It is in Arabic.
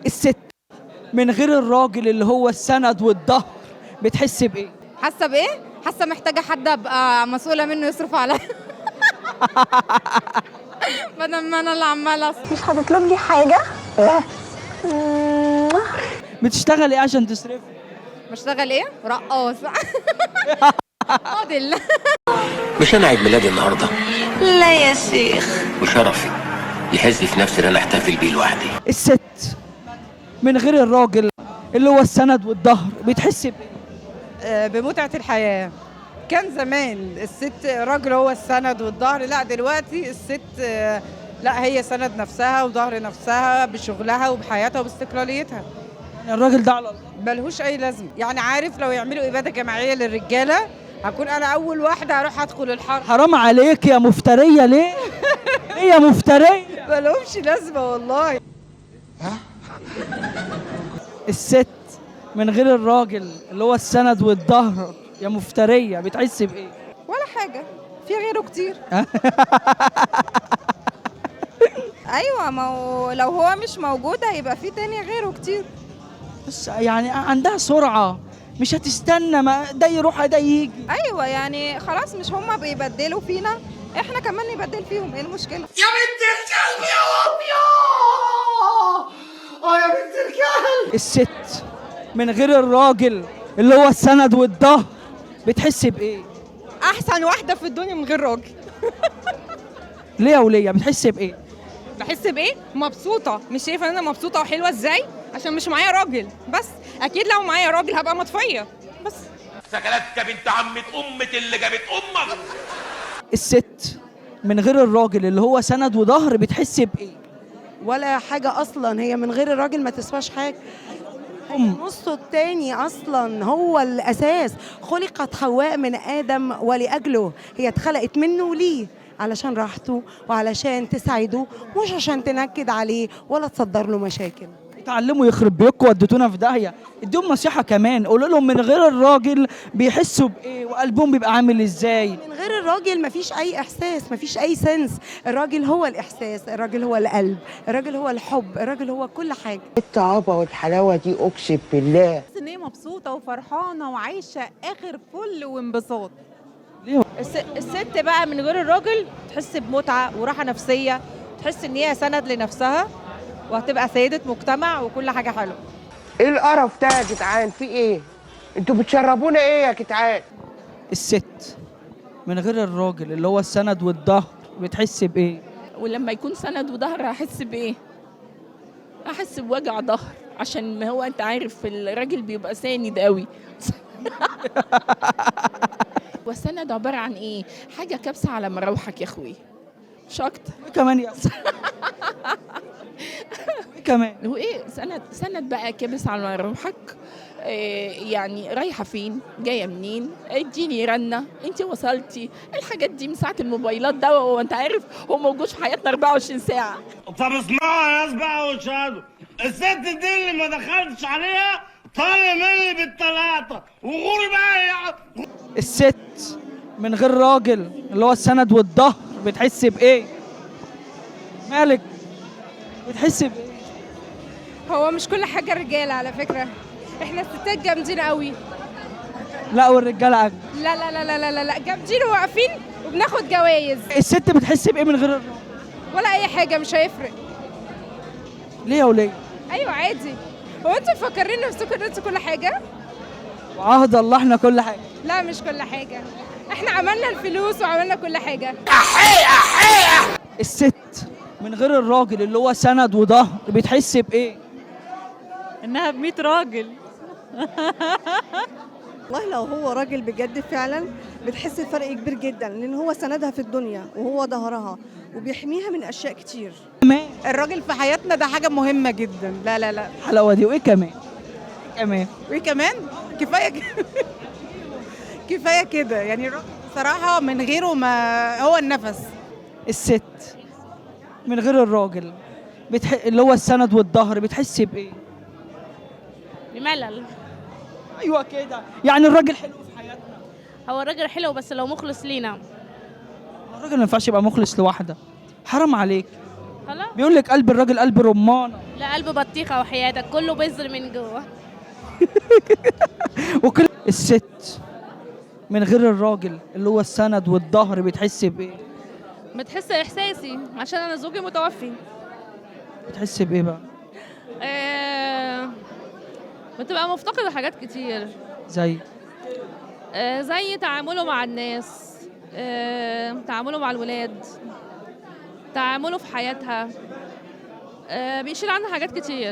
الست من غير الراجل اللي هو السند والظهر بتحس بايه؟ حاسه بايه؟ حاسه محتاجه حد ابقى مسؤوله منه يصرف عليا بدل ما انا اللي عماله اصرف. مش هتطلب لي حاجة؟ بتشتغل ايه عشان تصرف؟ بشتغل ايه؟ رقاص موديل. مش انا عيد ميلادي النهارده لا يا شيخ. وشرفي يحز في نفسي ان انا احتفل بيه لوحدي. الست من غير الراجل اللي هو السند والظهر بتحس بايه؟ بمتعة الحياة. كان زمان الست راجل هو السند والظهر، لا دلوقتي الست لا هي سند نفسها وظهر نفسها بشغلها وبحياتها وباستقلاليتها. يعني الراجل ده على الله. ملهوش أي لازمة، يعني عارف لو يعملوا إبادة جماعية للرجالة هكون أنا أول واحدة هروح أدخل الحرب. حرام عليك يا مفترية ليه؟ ايه يا مفترية؟ ملهمش لازمة والله. الست من غير الراجل اللي هو السند والظهر يا مفترية بتحس بايه؟ ولا حاجة، في غيره كتير. أيوة، ما هو لو هو مش موجود هيبقى في تاني غيره كتير. بس يعني عندها سرعة، مش هتستنى ما ده يروح ده يجي. ايوه يعني خلاص، مش هما بيبدلوا فينا، احنا كمان نبدل فيهم، ايه المشكله؟ يا بنت الكلب يا وطيا. يا بنت الكلب. الست من غير الراجل اللي هو السند والظهر بتحس بايه؟ احسن واحده في الدنيا من غير راجل. ليه يا ولية بتحس بايه؟ بحس بايه؟ مبسوطه. مش شايفه ان انا مبسوطه وحلوه ازاي؟ عشان مش معايا راجل. بس اكيد لو معايا راجل هبقى مطفيه. بس سكلتك بنت عمة أمة اللي جابت أمك. الست من غير الراجل اللي هو سند وظهر بتحس بايه؟ ولا حاجة أصلا. هي من غير الراجل ما تسواش حاجة. نصه التاني أصلا هو الأساس. خلقت حواء من آدم ولأجله، هي اتخلقت منه وليه، علشان راحته وعلشان تساعده، مش عشان تنكد عليه ولا تصدر له مشاكل. اتعلموا يخرب بيكوا وديتونا في داهية. اديهم نصيحة كمان، قولوا لهم من غير الراجل بيحسوا بايه وقلبهم بيبقى عامل ازاي. من غير الراجل مفيش أي إحساس، مفيش أي سنس. الراجل هو الإحساس، الراجل هو القلب، الراجل هو الحب، الراجل هو كل حاجة. الطعابة والحلاوة دي أقسم بالله. بحس ان هي مبسوطه وفرحانه وعايشه اخر فل وانبساط. ليه؟ الست بقى من غير الراجل تحس بمتعه وراحه نفسيه، تحس ان هي سند لنفسها وهتبقى سيده مجتمع وكل حاجه حلوه. إيه القرف ده يا جدعان؟ في إيه؟ أنتوا بتشربونا إيه يا جدعان؟ الست من غير الراجل اللي هو السند والظهر بتحس بايه؟ ولما يكون سند وظهر هحس بايه؟ هحس بوجع ظهر، عشان ما هو انت عارف الراجل بيبقى ساند قوي. والسند عباره عن ايه؟ حاجه كابسه على مراوحك يا اخوي، مش اكتر. كمان يا كمان هو ايه سند بقى كابس على مراوحك؟ يعني رايحه فين؟ جايه منين؟ اديني رنه، انت وصلتي؟ الحاجات دي من ساعه الموبايلات ده، وانت عارف هو موجود في حياتنا 24 ساعه. طب اسمعوا يا ناس بقى وشهدوا، الست دي اللي ما دخلتش عليها طالع مني بالتلاتة وغوري بقى يا. الست من غير راجل اللي هو السند والظهر بتحس بايه؟ مالك بتحس بايه؟ هو مش كل حاجه رجاله على فكره، احنا الستات جامدين قوي. لا والرجاله اجمل. لا لا لا لا لا لا، جامدين وواقفين وبناخد جوائز. الست بتحس بايه من غير الراجل؟ ولا اي حاجه، مش هيفرق. ليه يا وليه؟ ايوه عادي. هو انتوا مفكرين نفسكم ان انتوا كل حاجه؟ وعهد الله احنا كل حاجه. لا مش كل حاجه، احنا عملنا الفلوس وعملنا كل حاجه. الست من غير الراجل اللي هو سند وظهر بتحس بايه؟ انها ب100 راجل. والله لو هو راجل بجد فعلا بتحس بفرق كبير جدا، لأن هو سندها في الدنيا وهو ظهرها وبيحميها من أشياء كتير. كمان الراجل في حياتنا ده حاجه مهمه جدا. لا لا لا. الحلاوه دي. وايه كمان؟ كمان وايه كمان؟ كفايه كفايه كده يعني. الراجل بصراحه من غيره ما هو النفس. الست من غير الراجل اللي هو السند والظهر بتحس بايه؟ بملل. ايوه كده، يعني الراجل حلو في حياتنا. هو الراجل حلو بس لو مخلص لينا. الراجل ما ينفعش يبقى مخلص لواحده، حرام عليك. خلاص. بيقول لك قلب الراجل قلب رمانه. لا، قلب بطيخه وحياتك كله بذر من جوه. وكل الست من غير الراجل اللي هو السند والظهر بتحس بايه؟ بتحس احساسي عشان انا زوجي متوفي. بتحس بايه بقى؟ بتبقى مفتقدة حاجات كتير، زي زي تعامله مع الناس، تعامله مع الولاد، تعامله في حياتها، بيشيل عنها حاجات كتير.